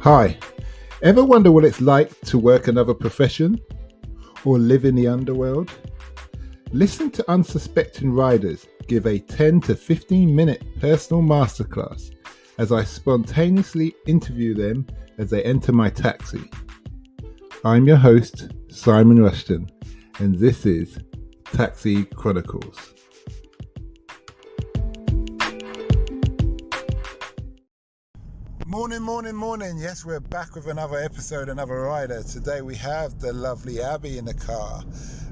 Hi, ever wonder what it's like to work another profession or live in the underworld? Listen to unsuspecting riders give a 10 to 15 minute personal masterclass as I spontaneously interview them as they enter my taxi. I'm your host, Simon Rushton, and this is Taxi Chronicles. Morning. Yes, we're back with another episode, another rider. Today we have the lovely Abby in the car,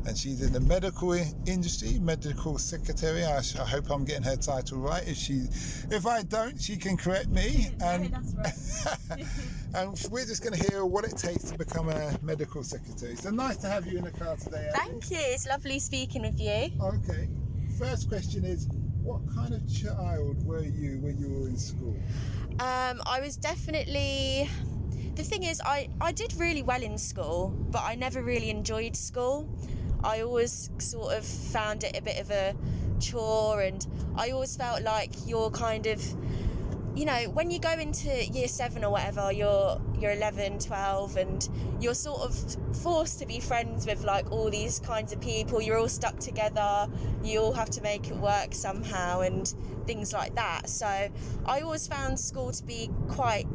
and she's in the medical industry, medical secretary. I hope I'm getting her title right. If I don't, she can correct me. And that's right. and we're just going to hear what it takes to become a medical secretary. So nice to have you in the car today, Abby. Thank you. It's lovely speaking with you. Okay. First question is, what kind of child were you when you were in school? I was definitely... The thing is, I did really well in school, but I never really enjoyed school. I always sort of found it a bit of a chore, and I always felt like you're kind of... You know, when you go into year 7 or whatever, you're 11, 12, and you're sort of forced to be friends with like all these kinds of people. You're all stuck together. You all have to make it work somehow and things like that. So I always found school to be quite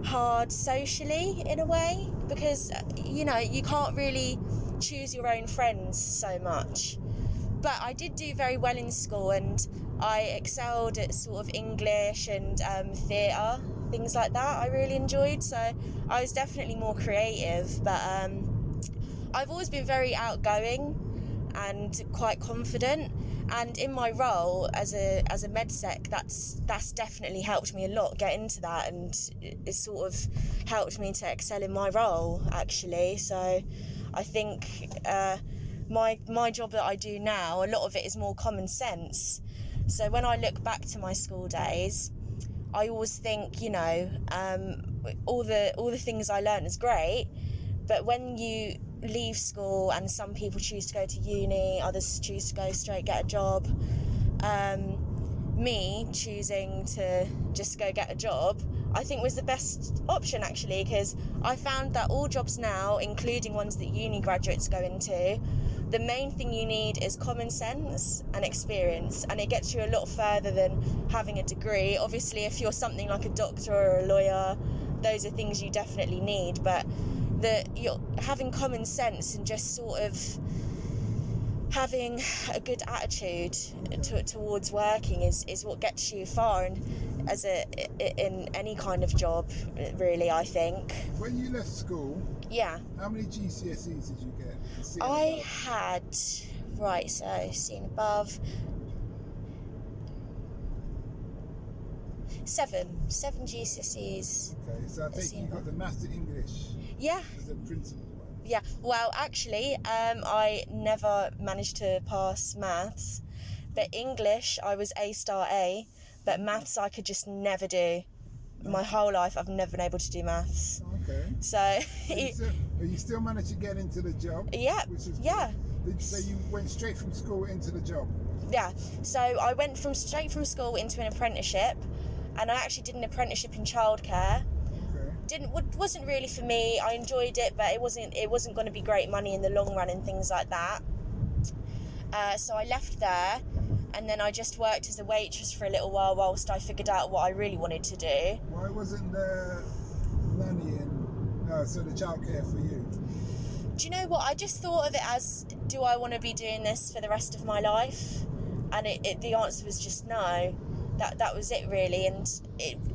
hard socially in a way, because, you know, you can't really choose your own friends so much. But I did do very well in school, and I excelled at sort of English and theatre, things like that I really enjoyed. So I was definitely more creative, but I've always been very outgoing and quite confident. And in my role as a med-sec, that's definitely helped me a lot get into that, and it sort of helped me to excel in my role, actually. So I think... My job that I do now, a lot of it is more common sense. So when I look back to my school days, I always think, you know, all the things I learned is great, but when you leave school, and some people choose to go to uni, others choose to go straight get a job, me choosing to just go get a job, I think was the best option, actually, because I found that all jobs now, including ones that uni graduates go into, the main thing you need is common sense and experience, and it gets you a lot further than having a degree. Obviously, if you're something like a doctor or a lawyer, those are things you definitely need, but you're having common sense and just sort of having a good attitude towards working is what gets you far, and in any kind of job, really, I think. When you left school, yeah, how many GCSEs did you get? I had, right, so seeing above, 7 GCSEs. Okay, so I think you got the maths and English. Yeah. As the principal one. Yeah, well, actually, I never managed to pass maths, but English, I was A*A, but maths I could just never do. My whole life, I've never been able to do maths. Okay. So you still managed to get into the job? Yeah. Yeah. So you went straight from school into the job? Yeah. So I went straight from school into an apprenticeship, and I actually did an apprenticeship in childcare. Okay. Wasn't really for me. I enjoyed it, but it wasn't going to be great money in the long run and things like that. So I left there, and then I just worked as a waitress for a little while whilst I figured out what I really wanted to do. Why wasn't the nanny so the childcare for you? Do you know what? I just thought of it as, do I want to be doing this for the rest of my life? And the answer was just no. That was it, really. And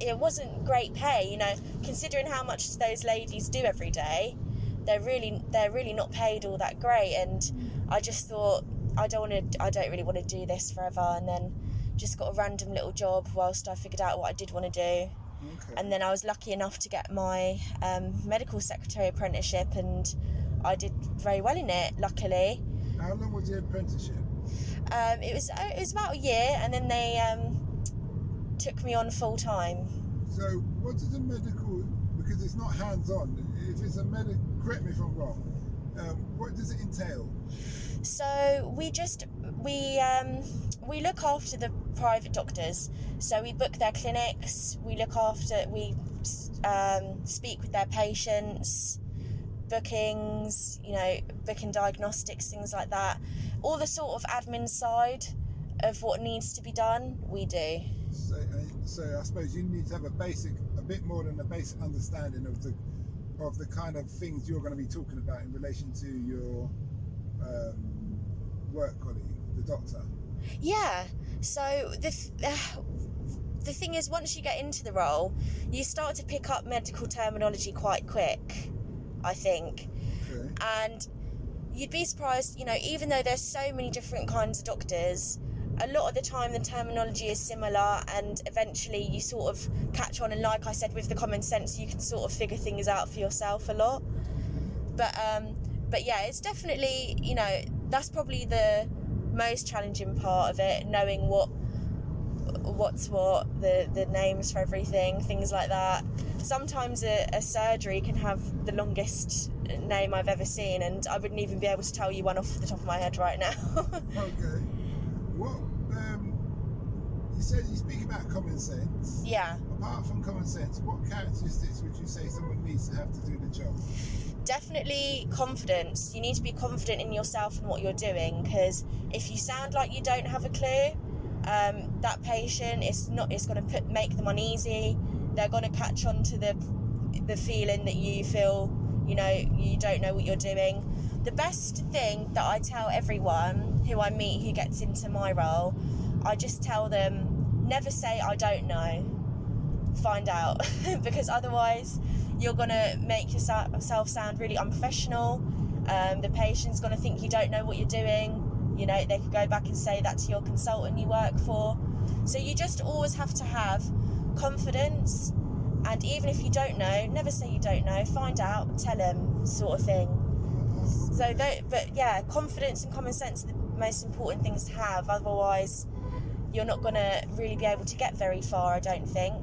it wasn't great pay, you know, considering how much those ladies do every day. They're really not paid all that great, and I just thought, I don't really want to do this forever, and then just got a random little job whilst I figured out what I did want to do. Okay. And then I was lucky enough to get my medical secretary apprenticeship, and I did very well in it, luckily. How long was your apprenticeship? It was about a year, and then they took me on full time. So what is a medical, because it's not hands-on, if it's a medical, correct me if I'm wrong, what does it entail? So we look after the private doctors. So we book their clinics, we speak with their patients, bookings, booking diagnostics, things like that. All the sort of admin side of what needs to be done, we do. So I suppose you need to have a bit more than a basic understanding of the kind of things you're going to be talking about in relation to your work colleague, the doctor. Yeah. So the thing is, once you get into the role, you start to pick up medical terminology quite quick, I think. Okay. And you'd be surprised, even though there's so many different kinds of doctors, a lot of the time the terminology is similar, and eventually you sort of catch on, and like I said, with the common sense, you can sort of figure things out for yourself a lot. But yeah, it's definitely, that's probably the most challenging part of it, knowing what's what, the names for everything, things like that. Sometimes a surgery can have the longest name I've ever seen, and I wouldn't even be able to tell you one off the top of my head right now. Okay. What you said you speak about common sense. Yeah. Apart from common sense, what characteristics would you say someone needs to have to do the job? Definitely confidence. You need to be confident in yourself and what you're doing, because if you sound like you don't have a clue, that patient is going to make them uneasy. They're going to catch on to the feeling that you feel, you don't know what you're doing. The best thing that I tell everyone who I meet who gets into my role, I just tell them, never say I don't know. Find out. Because otherwise you're going to make yourself sound really unprofessional. The patient's going to think you don't know what you're doing. They could go back and say that to your consultant you work for. So you just always have to have confidence, and even if you don't know, never say you don't know. Find out, tell them, sort of thing. So, but yeah, confidence and common sense are the most important things to have. Otherwise, you're not going to really be able to get very far, I don't think.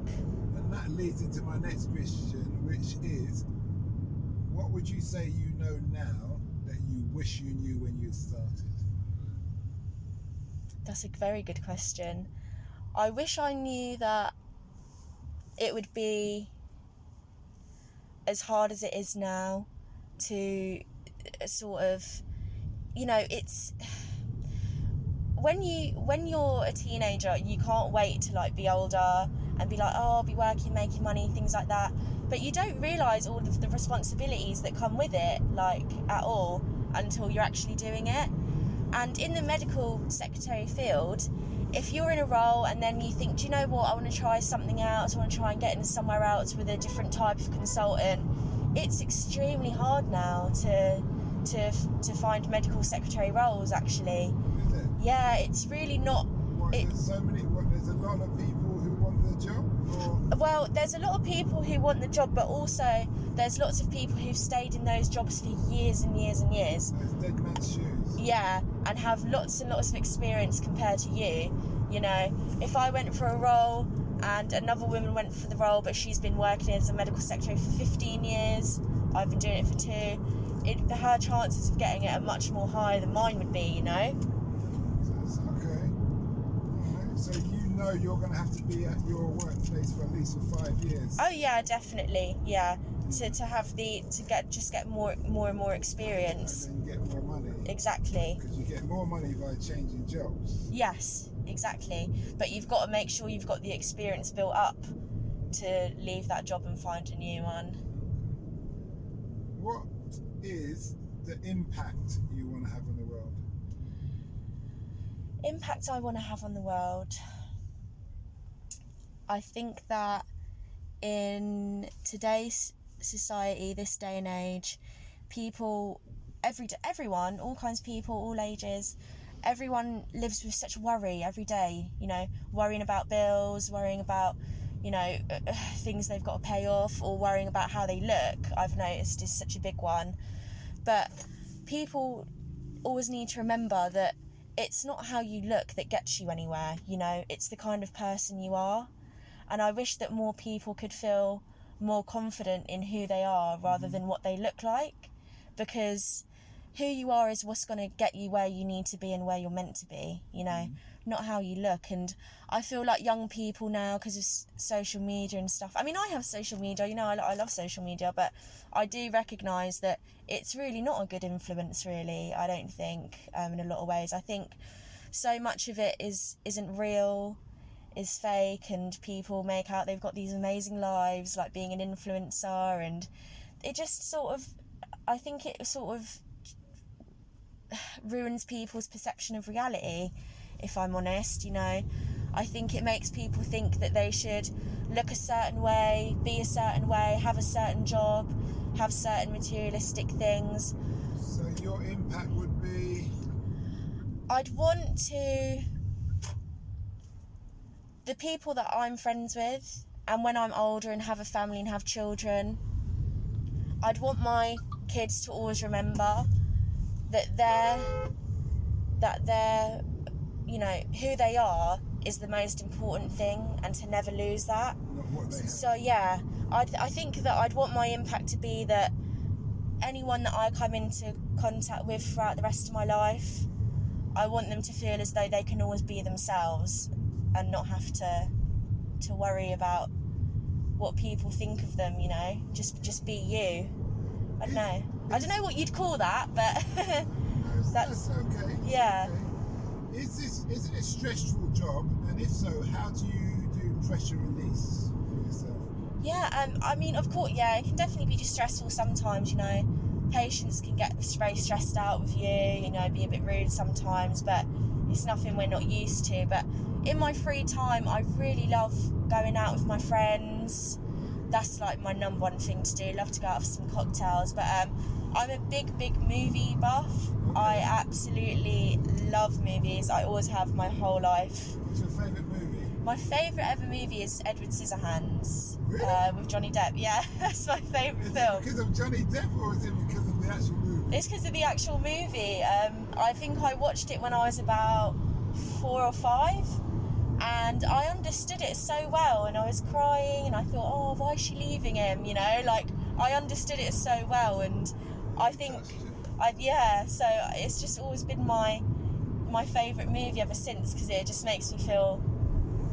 And that leads into my next question, which is, what would you say you know now that you wish you knew when you started? That's a very good question. I wish I knew that it would be as hard as it is now to sort of, it's when you're a teenager, you can't wait to be older and be like, oh, I'll be working, making money, things like that. But you don't realise all of the responsibilities that come with it, at all, until you're actually doing it. And in the medical secretary field, if you're in a role and then you think, do you know what, I want to try something else, I want to try and get into somewhere else with a different type of consultant, it's extremely hard now to find medical secretary roles, actually. Is it? Yeah, it's really not. There's a lot of people who want the job? Or? Well, there's a lot of people who want the job, but also there's lots of people who've stayed in those jobs for years and years and years. It's dead man's shoes. Yeah, and have lots and lots of experience compared to you. If I went for a role and another woman went for the role, but she's been working as a medical secretary for 15 years, I've been doing it for 2, her chances of getting it are much more higher than mine would be, Okay. So you're going to have to be at your workplace for at least 5 years. Oh yeah, definitely. Yeah, to get more and more experience. And then get more money. Exactly. Because you get more money by changing jobs. Yes, exactly. But you've got to make sure you've got the experience built up to leave that job and find a new one. What is the impact you want to have on the world? Impact I want to have on the world. I think that in today's society, this day and age, people, everyone, all kinds of people, all ages, everyone lives with such worry every day, worrying about bills, worrying about, things they've got to pay off, or worrying about how they look, I've noticed, is such a big one. But people always need to remember that it's not how you look that gets you anywhere, it's the kind of person you are. And I wish that more people could feel more confident in who they are rather than what they look like, because who you are is what's going to get you where you need to be and where you're meant to be, not how you look. And I feel like young people now, because of social media and stuff, I mean, I have social media, you know, I love social media, but I do recognise that it's really not a good influence, really, I don't think, in a lot of ways. I think so much of it isn't real, is fake, and people make out they've got these amazing lives, like being an influencer, and it just sort of, I think it sort of ruins people's perception of reality, if I'm honest, you know. I think it makes people think that they should look a certain way, be a certain way, have a certain job, have certain materialistic things. So your impact would be? I'd want the people that I'm friends with, and when I'm older and have a family and have children, I'd want my kids to always remember that they're, you know, who they are is the most important thing, and to never lose that. So yeah, I think that I'd want my impact to be that anyone that I come into contact with throughout the rest of my life, I want them to feel as though they can always be themselves and not have to worry about what people think of them, you know. Just be you. I don't know what you'd call that, but that's okay. Yeah. Okay. Is it a stressful job? And if so, how do you do pressure release for yourself? Yeah, I mean, of course, yeah, it can definitely be just stressful sometimes, you know. Patients can get very stressed out with you know, be a bit rude sometimes, but it's nothing we're not used to. But in my free time, I really love going out with my friends. That's like my number one thing to do. Love to go out for some cocktails. But I'm a big movie buff. Okay. I absolutely love movies. I always have my whole life. What's your favourite movie? My favourite ever movie is Edward Scissorhands. Really? With Johnny Depp. Yeah, that's my favourite film. Is it because of Johnny Depp, or is it because of the actual movie? It's because of the actual movie. I think I watched it when I was about 4 or 5, and I understood it so well, and I was crying, and I thought, oh, why is she leaving him, you know, like, I understood it so well, and I think, so it's just always been my favourite movie ever since, because it just makes me feel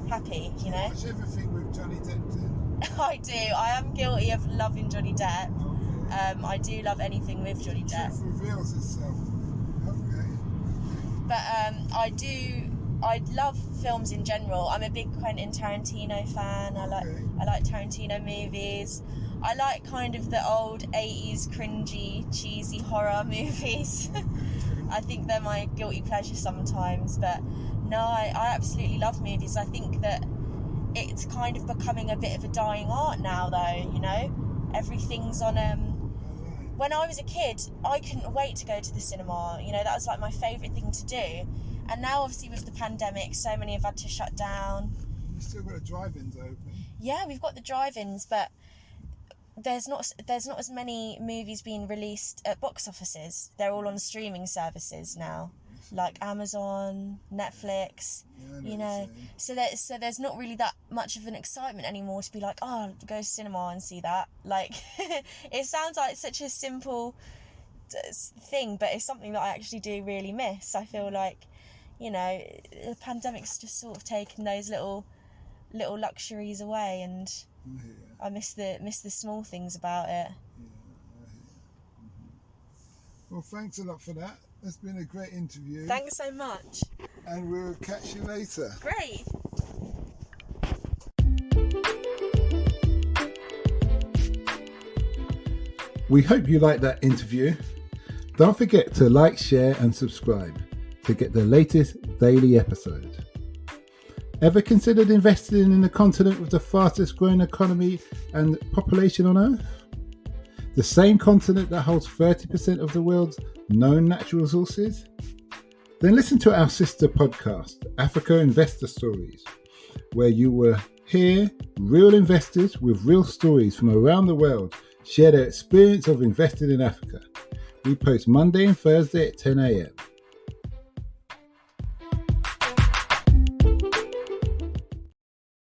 happy, you know. You watch everything with Johnny Depp then? I do. I am guilty of loving Johnny Depp. Okay. I do love anything with Johnny Depp. Truth reveals itself. Okay. But I love films in general. I'm a big Quentin Tarantino fan. I like Tarantino movies. I like kind of the old 80s cringy, cheesy horror movies. I think they're my guilty pleasure sometimes. But no, I absolutely love movies. I think that it's kind of becoming a bit of a dying art now, though, you know. Everything's on... When I was a kid, I couldn't wait to go to the cinema. You know, that was like my favourite thing to do. And now, obviously, with the pandemic, so many have had to shut down. You've still got the drive-ins open? Yeah, we've got the drive-ins, but there's not as many movies being released at box offices. They're all on streaming services now, like Amazon, Netflix. Yeah, you know, so there's not really that much of an excitement anymore to be like, oh, go to cinema and see that. Like, it sounds like such a simple thing, but it's something that I actually do really miss. I feel like, you know, the pandemic's just sort of taken those little luxuries away, and I miss the small things about it. Well, thanks a lot for that. It's been a great interview. Thanks so much. And we'll catch you later. Great. We hope you liked that interview. Don't forget to like, share and subscribe to get the latest daily episode. Ever considered investing in the continent with the fastest growing economy and population on Earth? The same continent that holds 30% of the world's known natural resources? Then listen to our sister podcast, Africa Investor Stories, where you will hear real investors with real stories from around the world share their experience of investing in Africa. We post Monday and Thursday at 10 a.m.